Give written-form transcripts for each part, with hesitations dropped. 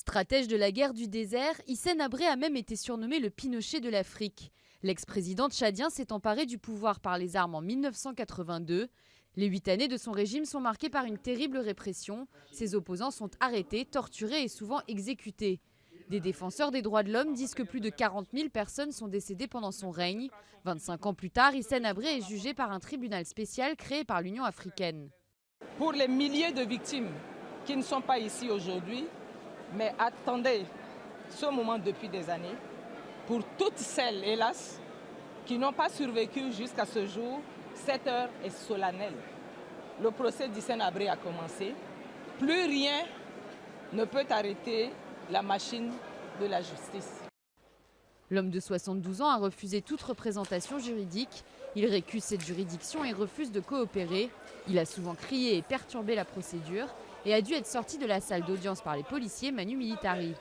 Stratège de la guerre du désert, Hissène Habré a même été surnommé le Pinochet de l'Afrique. L'ex-président tchadien s'est emparé du pouvoir par les armes en 1982. Les 8 années de son régime sont marquées par une terrible répression. Ses opposants sont arrêtés, torturés et souvent exécutés. Des défenseurs des droits de l'homme disent que plus de 40 000 personnes sont décédées pendant son règne. 25 ans plus tard, Hissène Habré est jugé par un tribunal spécial créé par l'Union africaine. Pour les milliers de victimes qui ne sont pas ici aujourd'hui, mais attendaient ce moment depuis des années, pour toutes celles, hélas, qui n'ont pas survécu jusqu'à ce jour, cette heure est solennelle. Le procès d'Hissène Habré a commencé. Plus rien ne peut arrêter la machine de la justice. L'homme de 72 ans a refusé toute représentation juridique. Il récuse cette juridiction et refuse de coopérer. Il a souvent crié et perturbé la procédure et a dû être sorti de la salle d'audience par les policiers manu militari.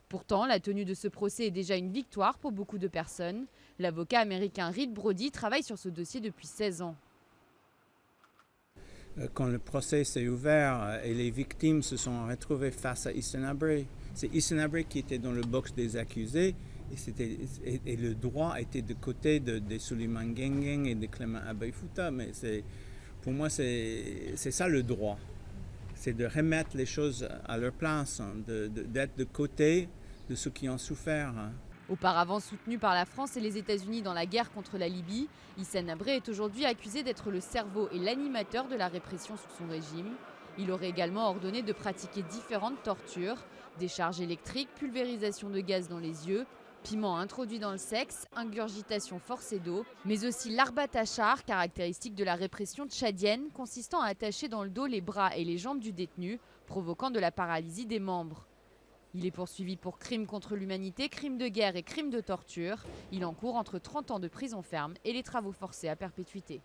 Pourtant, la tenue de ce procès est déjà une victoire pour beaucoup de personnes. L'avocat américain Reed Brody travaille sur ce dossier depuis 16 ans. Quand le procès s'est ouvert et les victimes se sont retrouvées face à Hissène Habré, c'est Hissène Habré qui était dans le box des accusés et le droit était de côté de Suleiman Gengeng et de Clément Abaïfouta. Mais pour moi, c'est ça le droit. C'est de remettre les choses à leur place, d'être de côté de ceux qui ont souffert. Auparavant soutenu par la France et les États-Unis dans la guerre contre la Libye, Hissène Habré est aujourd'hui accusé d'être le cerveau et l'animateur de la répression sous son régime. Il aurait également ordonné de pratiquer différentes tortures, décharges électriques, pulvérisation de gaz dans les yeux, piment introduit dans le sexe, ingurgitation forcée d'eau, mais aussi l'arbatachar, caractéristique de la répression tchadienne, consistant à attacher dans le dos les bras et les jambes du détenu, provoquant de la paralysie des membres. Il est poursuivi pour crimes contre l'humanité, crimes de guerre et crimes de torture. Il encourt entre 30 ans de prison ferme et les travaux forcés à perpétuité.